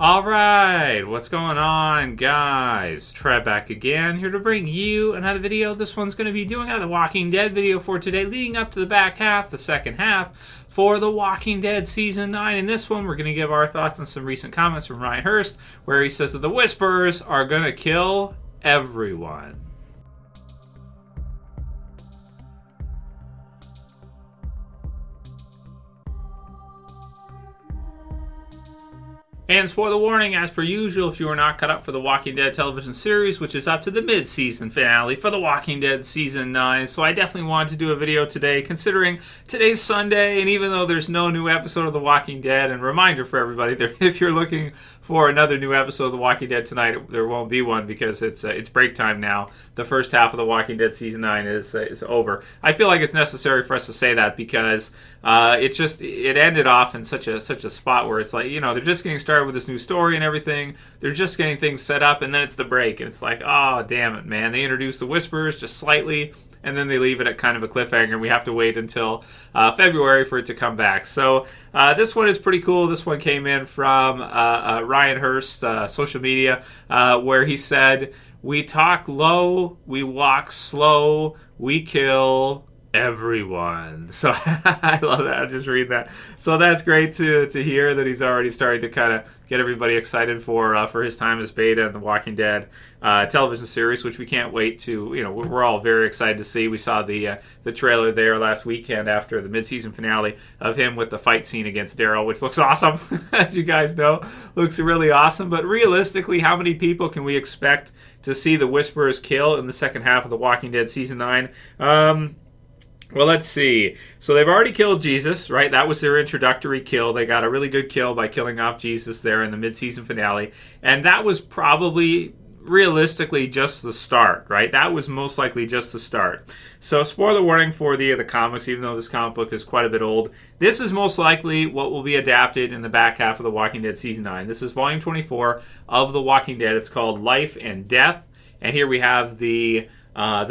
Alright, what's going on, guys? Trev back again, here to bring you another video. This one's going to be doing another Walking Dead video for today, leading up to the back half, the second half, for The Walking Dead Season 9. In this one, we're going to give our thoughts on some recent comments from Ryan Hurst, where he says that the Whisperers are going to kill everyone. And spoiler warning, as per usual, if you are not caught up for the Walking Dead television series, which is up to the mid-season finale for the Walking Dead Season 9. So I definitely wanted to do a video today, considering today's Sunday, and even though there's no new episode of The Walking Dead, and reminder for everybody, that if you're looking for another new episode of The Walking Dead tonight, there won't be one because it's break time now. The first half of The Walking Dead Season 9 is over. I feel like it's necessary for us to say that because it ended off in such a spot where it's like, you know, they're just getting started with this new story and everything. They're just getting things set up, and then it's the break, and it's like, oh, damn it, man. They introduced the Whisperers just slightly, and then they leave it at kind of a cliffhanger. We have to wait until February for it to come back. So this one is pretty cool. This one came in from Ryan Hurst, social media, where he said, "We talk low, we walk slow, we kill everyone." So I love that. I'll just read that. So that's great to hear that he's already starting to kind of get everybody excited for his time as Beta in the Walking Dead television series, which we can't wait to, you know, we're all very excited to see. We saw the trailer there last weekend after the mid-season finale of him with the fight scene against Daryl, which looks awesome. As you guys know, looks really awesome. But realistically, how many people can we expect to see the Whisperers kill in the second half of the Walking Dead Season 9? Well, let's see. So they've already killed Jesus, right? That was their introductory kill. They got a really good kill by killing off Jesus there in the mid-season finale. And that was probably, realistically, just the start, right? That was most likely just the start. So spoiler warning for the comics, even though this comic book is quite a bit old. This is most likely what will be adapted in the back half of The Walking Dead Season 9. This is Volume 24 of The Walking Dead. It's called Life and Death. And here we have the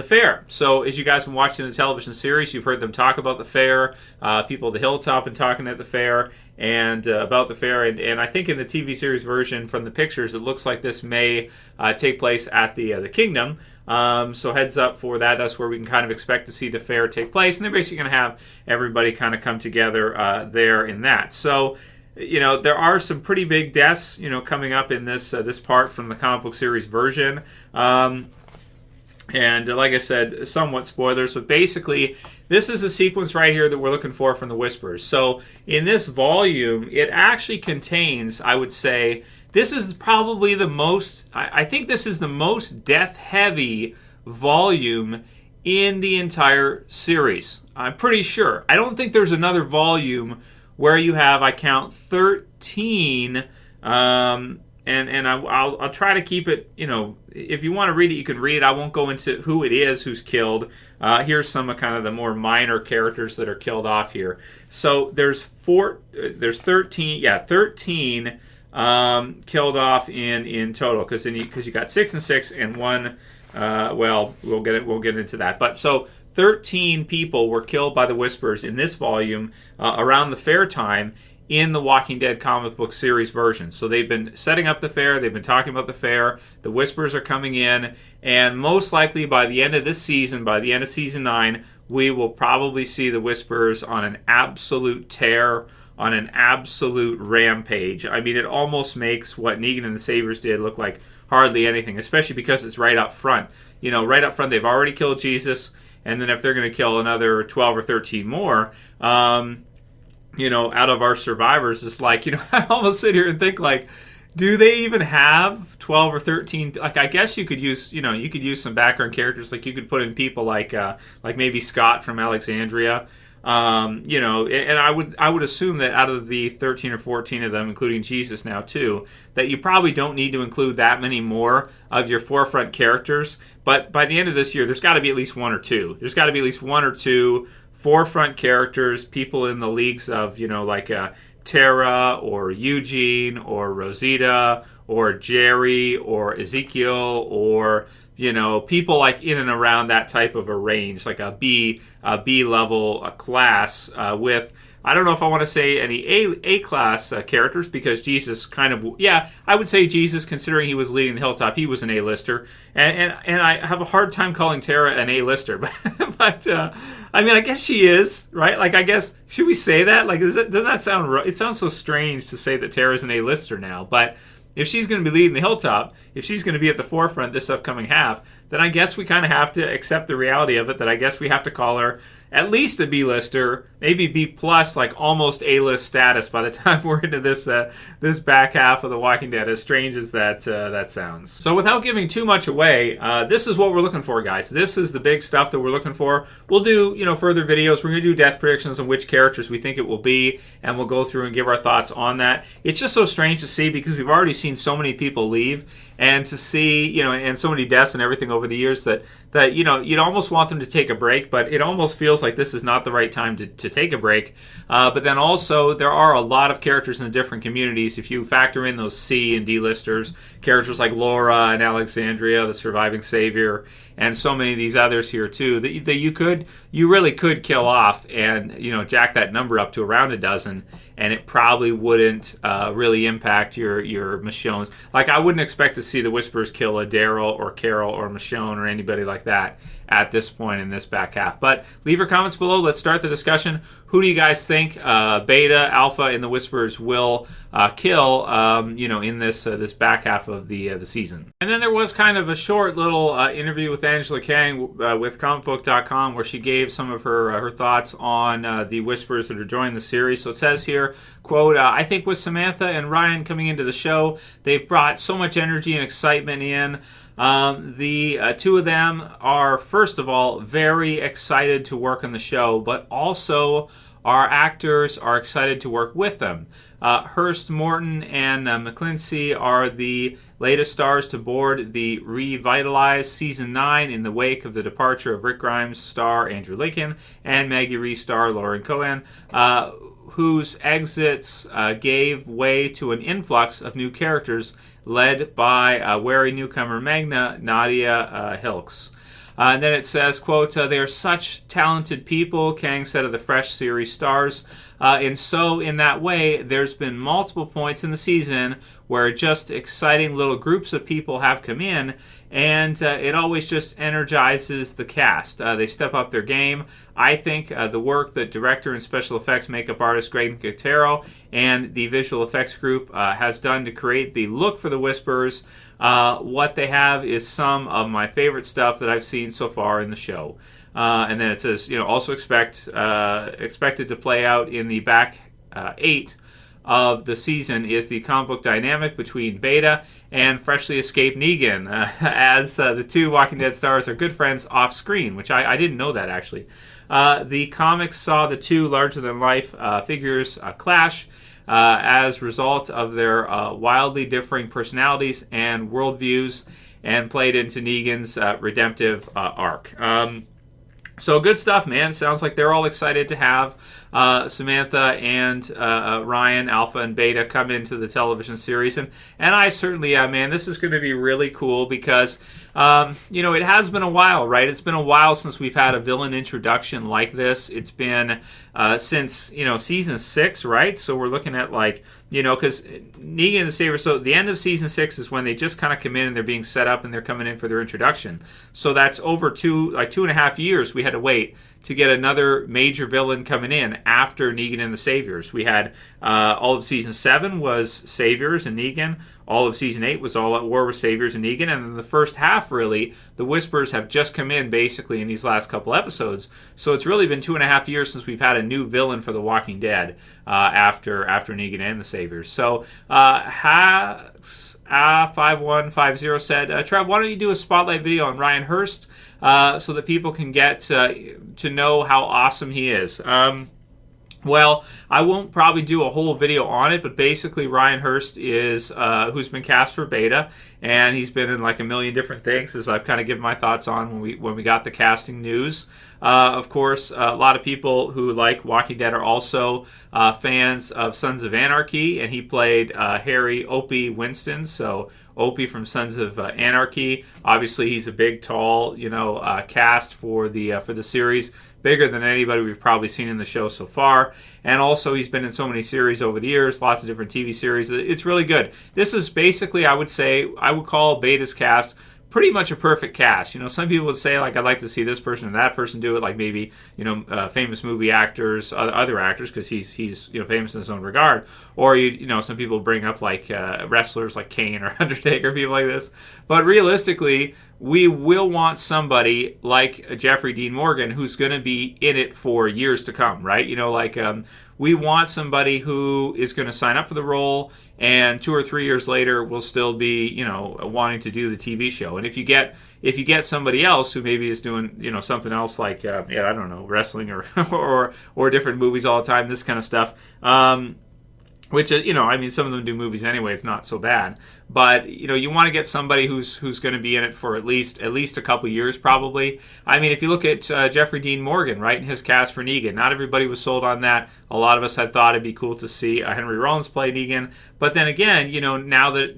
fair. So as you guys have been watching the television series, you've heard them talk about the fair. People at the Hilltop been talking at the fair and about the fair. And I think in the TV series version from the pictures, it looks like this may take place at the Kingdom. So heads up for that. That's where we can kind of expect to see the fair take place. And they're basically going to have everybody kind of come together there in that. So, you know, there are some pretty big deaths, you know, coming up in this part from the comic book series version. And like I said, somewhat spoilers, but basically, this is a sequence right here that we're looking for from the Whisperers. So in this volume, it actually contains, I would say, this is probably the most, I think this is the most death-heavy volume in the entire series. I'm pretty sure. I don't think there's another volume where you have, I count 13, and I'll try to keep it, you know, if you want to read it, you can read it. I won't go into who it is who's killed. Here's some of kind of the more minor characters that are killed off here. So there's 13 killed off in total, because you got 6 and 6 and one. Well, we'll get into that. But so 13 people were killed by the Whisperers in this volume around the fair time in the Walking Dead comic book series version. So they've been setting up the fair, they've been talking about the fair, the Whisperers are coming in, and most likely by the end of this season, by the end of Season 9, we will probably see the Whisperers on an absolute tear, on an absolute rampage. I mean, it almost makes what Negan and the Saviors did look like hardly anything, especially because it's right up front. You know, right up front, they've already killed Jesus, and then if they're going to kill another 12 or 13 more, you know, out of our survivors, it's like, you know, I almost sit here and think, like, do they even have 12 or 13? Like, I guess you could use, you know, you could use some background characters. Like, you could put in people like maybe Scott from Alexandria. You know, and I would assume that out of the 13 or 14 of them, including Jesus now too, that you probably don't need to include that many more of your forefront characters. But by the end of this year, there's got to be at least one or two. There's got to be at least one or two forefront characters, people in the leagues of, you know, like Tara or Eugene or Rosita or Jerry or Ezekiel, or, you know, people like in and around that type of a range, like a B level class with I don't know if I want to say any A-class characters, because Jesus kind of, yeah, I would say Jesus, considering he was leading the Hilltop, he was an A-lister. And I have a hard time calling Tara an A-lister, but I mean, I guess she is, right? Like, I guess, should we say that? Like, doesn't that sound right? It sounds so strange to say that Tara's an A-lister now, but if she's going to be leading the Hilltop, if she's going to be at the forefront this upcoming half, then I guess we kind of have to accept the reality of it, that I guess we have to call her at least a B-lister, maybe B+, like almost A-list status by the time we're into this this back half of The Walking Dead, as strange as that sounds. So without giving too much away, this is what we're looking for, guys. This is the big stuff that we're looking for. We'll do, further videos. We're going to do death predictions on which characters we think it will be, and we'll go through and give our thoughts on that. It's just so strange to see, because we've already seen so many people leave, and to see, and so many deaths and everything over the years that you'd almost want them to take a break, but it almost feels like this is not the right time to take a break. But then also, there are a lot of characters in the different communities. If you factor in those C and D listers, characters like Laura and Alexandria, the surviving savior, and so many of these others here too, that you really could kill off and jack that number up to around a dozen, and it probably wouldn't really impact your Michonnes. Like, I wouldn't expect to see the Whisperers kill a Daryl or Carol or Michonne or anybody like that at this point in this back half. But leave your comments below. Let's start the discussion. Who do you guys think Beta, Alpha, and the Whisperers will kill in this back half of the season? And then there was kind of a short little interview with Angela Kang with comicbook.com, where she gave some of her thoughts on the Whisperers that are joining the series. So it says here, quote, I think with Samantha and Ryan coming into the show, they've brought so much energy and excitement in. The two of them are, first of all, very excited to work on the show, but also our actors are excited to work with them. Hurst, Morton, and McClincy are the latest stars to board the revitalized Season 9 in the wake of the departure of Rick Grimes star Andrew Lincoln and Maggie Rhee star Lauren Cohan, whose exits gave way to an influx of new characters led by wary newcomer Magna Nadia Hilks. And then it says, quote, they are such talented people, Kang said of the fresh series stars. And so in that way, there's been multiple points in the season where just exciting little groups of people have come in, and it always just energizes the cast. They step up their game. I think the work that director and special effects makeup artist Greg Nicotero and the visual effects group has done to create the look for the Whisperers, what they have is some of my favorite stuff that I've seen so far in the show. And then it says, also expected to play out in the back 8 of the season is the comic book dynamic between Beta and freshly escaped Negan, as the two Walking Dead stars are good friends off screen, which I didn't know that, actually. The comics saw the two larger-than-life figures clash as a result of their wildly differing personalities and worldviews, and played into Negan's redemptive arc. So good stuff, man. Sounds like they're all excited to have Samantha and Ryan, Alpha and Beta, come into the television series. And I certainly am, man. This is going to be really cool because, it has been a while, right? It's been a while since we've had a villain introduction like this. It's been since, season 6, right? So we're looking at because Negan and the Savior, so the end of season 6 is when they just kind of come in and they're being set up and they're coming in for their introduction. So that's over 2.5 years we had to wait to get another major villain coming in after Negan and the Saviors. We had all of season 7 was Saviors and Negan. All of season 8 was all at war with Saviors and Negan. And in the first half, really, the Whisperers have just come in basically in these last couple episodes. So it's really been 2.5 years since we've had a new villain for The Walking Dead after Negan and the Saviors. So Hacks5150 said, Trev, why don't you do a spotlight video on Ryan Hurst so that people can get to know how awesome he is? Well, I won't probably do a whole video on it, but basically Ryan Hurst is who's been cast for Beta, and he's been in a million different things, as I've kind of given my thoughts on when we got the casting news. Of course, a lot of people who like Walking Dead are also fans of Sons of Anarchy, and he played Harry Opie Winston, so Opie from Sons of Anarchy. Obviously, he's a big, tall, cast for the series. bigger than anybody we've probably seen in the show so far. And also, he's been in so many series over the years, lots of different TV series. It's really good. This is basically, I would call Beta's cast pretty much a perfect cast. Some people would say, like, I'd like to see this person and that person do it, like maybe, famous movie actors, other actors, because he's famous in his own regard. Or, some people bring up, like, wrestlers like Kane or Undertaker, people like this. But realistically, we will want somebody like Jeffrey Dean Morgan who's going to be in it for years to come, right? We want somebody who is going to sign up for the role and 2 or 3 years later will still be, wanting to do the TV show. And if you get somebody else who maybe is doing, something else like, I don't know, wrestling or different movies all the time, this kind of stuff, which, some of them do movies anyway. It's not so bad. But, you want to get somebody who's going to be in it for at least a couple years, probably. If you look at Jeffrey Dean Morgan, right, and his cast for Negan, not everybody was sold on that. A lot of us had thought it'd be cool to see Henry Rollins play Negan. But then again, now that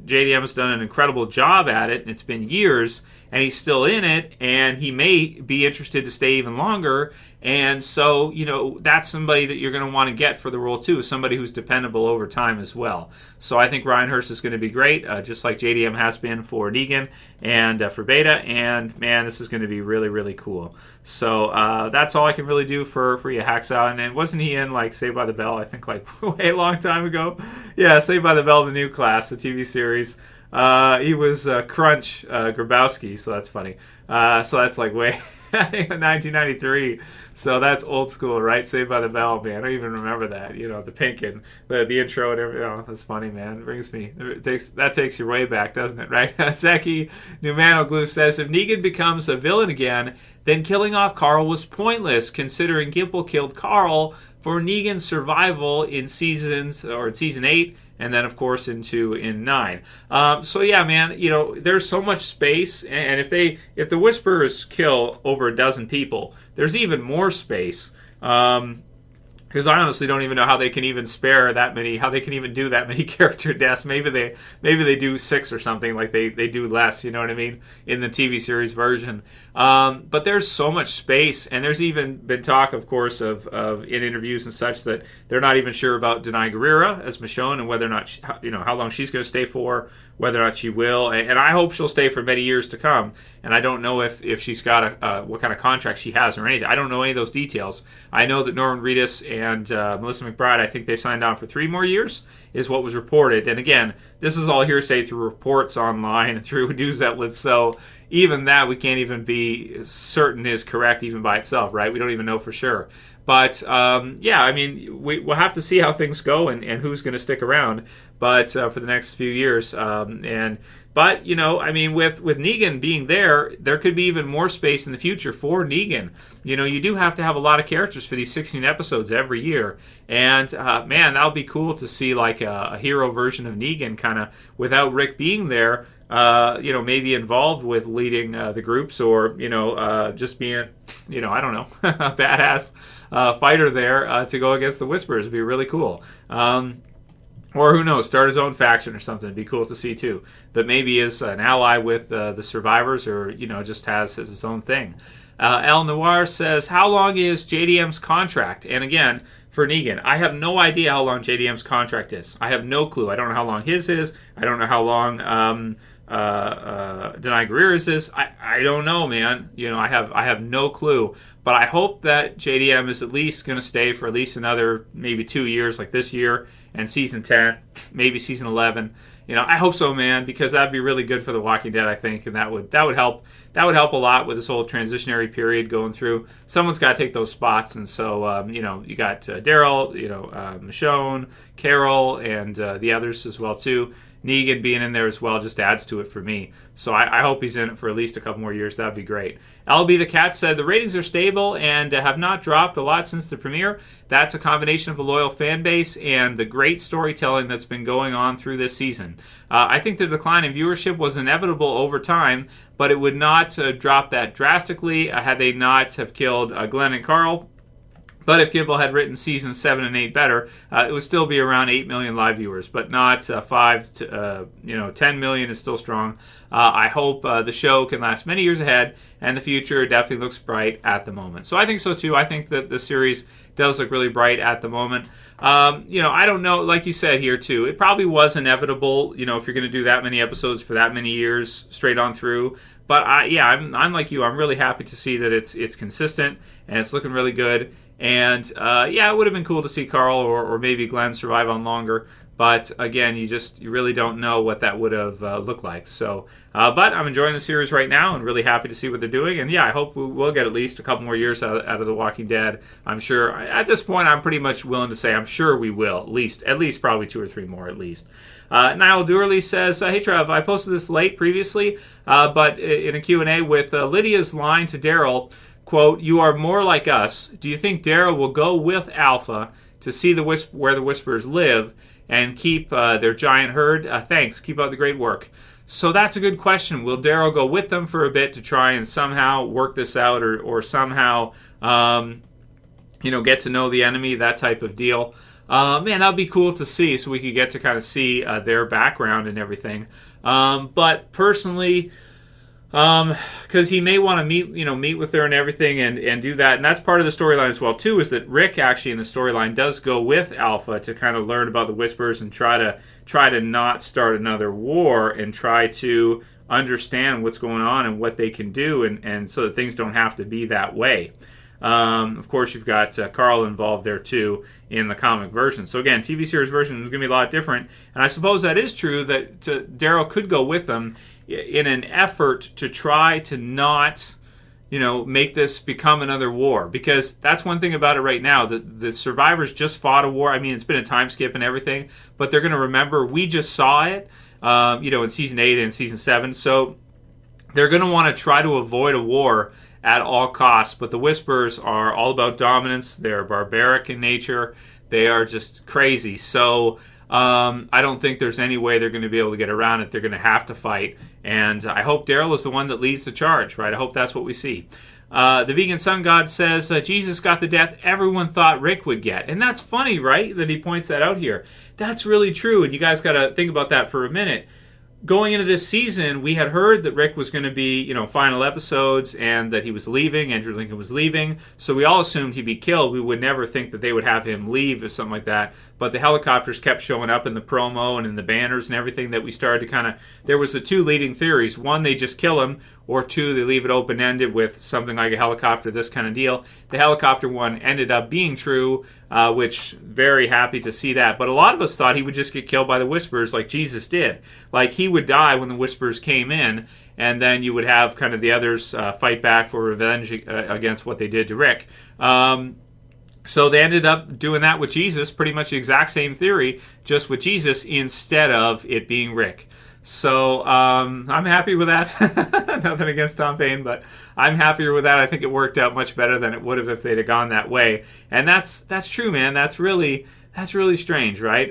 JDM has done an incredible job at it, and it's been years, and he's still in it, and he may be interested to stay even longer. And so, that's somebody that you're going to want to get for the role too, somebody who's dependable over time as well. So I think Ryan Hurst is going to be great, just like JDM has been for Negan and for Beta. And man, this is going to be really, really cool. So that's all I can really do for you, Hacksaw. And wasn't he in like Saved by the Bell? I think like way a long time ago. Yeah, Saved by the Bell, the new class, the TV series. He was Crunch Grabowski, so that's funny. So that's like way 1993. So that's old school, right? Saved by the Bell, man. I don't even remember that. The pink and the intro and everything. Oh, that's funny, man. That takes you way back, doesn't it? Right? Seki Numanoglu says, if Negan becomes a villain again, then killing off Carl was pointless, considering Gimple killed Carl for Negan's survival in season 8. And then, of course, in 9. So yeah, man, there's so much space, and if the Whisperers kill over a dozen people, there's even more space. Because I honestly don't even know how they can even spare that many, how they can even do that many character deaths. Maybe they do 6 or something, like they do less, you know what I mean, in the TV series version. But there's so much space, and there's even been talk, of course, of in interviews and such that they're not even sure about Denai Guerrera as Michonne and whether or not, how long she's going to stay for, whether or not she will. And I hope she'll stay for many years to come. And I don't know if she's got what kind of contract she has or anything. I don't know any of those details. I know that Norman Reedus and Melissa McBride, I think they signed on for 3 more years, is what was reported. And again, this is all hearsay through reports online and through news outlets, so even that we can't even be certain is correct even by itself, right? We don't even know for sure. But, we'll have to see how things go and who's going to stick around but for the next few years. But, with Negan being there could be even more space in the future for Negan. You do have to have a lot of characters for these 16 episodes every year. And, man, that'll be cool to see, like, a hero version of Negan kind of without Rick being there, maybe involved with leading the groups or, just being, I don't know, a badass fighter there to go against the Whisperers. Would be really cool. Or who knows, start his own faction or something. It'd be cool to see too. That maybe is an ally with the survivors or, just has his own thing. El Noir says, how long is JDM's contract? And again, for Negan, I have no idea how long JDM's contract is. I have no clue. I don't know how long his is. I don't know how long Denai Guerrera's is. I don't know, man. I have no clue. But I hope that JDM is at least going to stay for at least another maybe 2 years, like this year and season 10, maybe season 11. I hope so, man, because that'd be really good for The Walking Dead, I think, and that would help. That would help a lot with this whole transitionary period going through. Someone's got to take those spots, and so you got Daryl, Michonne, Carol, and the others as well too. Negan being in there as well just adds to it for me. So I hope he's in it for at least a couple more years. That'd be great. LB the Cat said, the ratings are stable and have not dropped a lot since the premiere. That's a combination of a loyal fan base and the great storytelling that's been going on through this season. I think the decline in viewership was inevitable over time, but it would not drop that drastically had they not have killed Glenn and Carl. But if Gimple had written seasons 7 and 8 better, it would still be around 8 million live viewers, but not 5 to 10 million is still strong. I hope the show can last many years ahead, and the future definitely looks bright at the moment. So I think so too. I think that the series does look really bright at the moment. I don't know, like you said here too, it probably was inevitable, if you're going to do that many episodes for that many years straight on through. But I'm like you. I'm really happy to see that it's consistent and it's looking really good. And it would have been cool to see Carl or maybe Glenn survive on longer. But again, you really don't know what that would have looked like. So, but I'm enjoying the series right now and really happy to see what they're doing. And I hope we'll get at least a couple more years out of The Walking Dead. I'm sure at this point, I'm pretty much willing to say I'm sure we will at least probably 2 or 3 more at least. Niall Dourley says, "Hey Trev, I posted this late previously, but in a Q&A with Lydia's line to Daryl, quote, 'You are more like us. Do you think Daryl will go with Alpha to see where the Whisperers live and keep their giant herd? Thanks. Keep up the great work.'" So that's a good question. Will Daryl go with them for a bit to try and somehow work this out or somehow, get to know the enemy, that type of deal? Man, that would be cool to see, so we could get to kind of see their background and everything. But personally, because he may want to meet with her and everything and do that, and that's part of the storyline as well too, is that Rick actually in the storyline does go with Alpha to kind of learn about the Whisperers and try to not start another war and try to understand what's going on and what they can do and so that things don't have to be that way. Of course, you've got Carl involved there too in the comic version. So again, TV series version is going to be a lot different. And I suppose that is true that Daryl could go with them in an effort to try to not, make this become another war. Because that's one thing about it right now. The survivors just fought a war. I mean, it's been a time skip and everything, but they're going to remember we just saw it, in season 8 and season 7. So they're going to want to try to avoid a war at all costs, but the Whisperers are all about dominance. They're barbaric in nature. They are just crazy. So I don't think there's any way they're going to be able to get around it. They're going to have to fight, and I hope Daryl is the one that leads the charge, right? I hope that's what we see. The Vegan Sun God says, Jesus got the death everyone thought Rick would get. And that's funny, right, that he points that out here. That's really true, and you guys got to think about that for a minute. Going into this season, we had heard that Rick was going to be, final episodes and that he was leaving, Andrew Lincoln was leaving, so we all assumed he'd be killed. We would never think that they would have him leave or something like that, but the helicopters kept showing up in the promo and in the banners and everything that we started to there was the 2 leading theories. 1, they just kill him, or 2, they leave it open-ended with something like a helicopter, this kind of deal. The helicopter one ended up being true, which very happy to see that. But a lot of us thought he would just get killed by the Whisperers like Jesus did. Like he would die when the Whisperers came in, and then you would have kind of the others fight back for revenge against what they did to Rick. So they ended up doing that with Jesus, pretty much the exact same theory, just with Jesus instead of it being Rick. So I'm happy with that. Nothing against Tom Payne, but I'm happier with that. I think it worked out much better than it would have if they'd have gone that way. And that's true, man. That's really strange, right?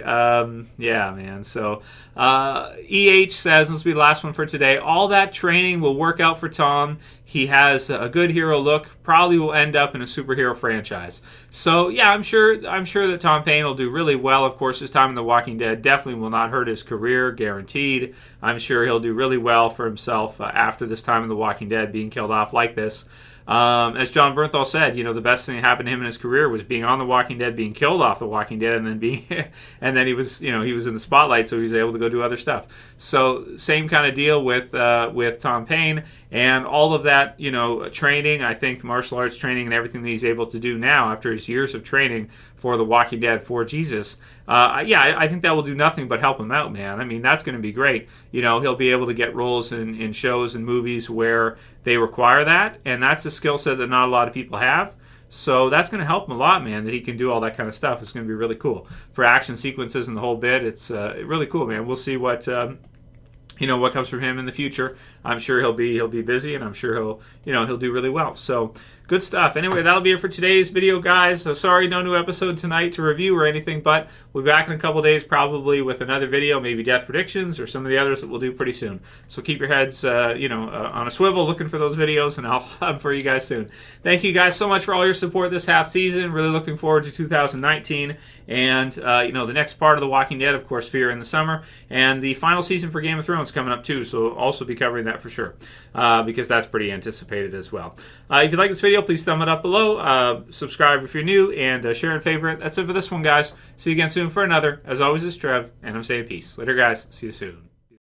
Yeah, man. So EH says, this will be the last one for today, all that training will work out for Tom. He has a good hero look, probably will end up in a superhero franchise. So yeah, I'm sure that Tom Payne will do really well. Of course, his time in The Walking Dead definitely will not hurt his career, guaranteed. I'm sure he'll do really well for himself after this time in The Walking Dead, being killed off like this. As John Bernthal said, the best thing that happened to him in his career was being on The Walking Dead, being killed off The Walking Dead, and then and then he was, he was in the spotlight, so he was able to go do other stuff. So same kind of deal with Tom Payne and all of that, training. I think martial arts training and everything that he's able to do now after his years of training for The Walking Dead, for Jesus. I think that will do nothing but help him out, man. I mean, that's going to be great. He'll be able to get roles in shows and movies where they require that, and that's a skill set that not a lot of people have. So that's going to help him a lot, man, that he can do all that kind of stuff. It's going to be really cool. For action sequences and the whole bit, it's really cool, man. We'll see what what comes from him in the future. I'm sure he'll be busy, and I'm sure he'll do really well. So good stuff. Anyway, that'll be it for today's video, guys. So sorry, no new episode tonight to review or anything, but we'll be back in a couple days probably with another video, maybe death predictions or some of the others that we'll do pretty soon. So keep your heads on a swivel looking for those videos, and I'll have them for you guys soon. Thank you guys so much for all your support this half season. Really looking forward to 2019 and the next part of The Walking Dead, of course, Fear in the summer, and the final season for Game of Thrones coming up too, so we'll also be covering that for sure, because that's pretty anticipated as well. If you like this video, please thumb it up below, subscribe if you're new, and share and favorite. That's it for this one, guys. See you again soon for another. As always, it's Trev, and I'm saying peace. Later, guys. See you soon.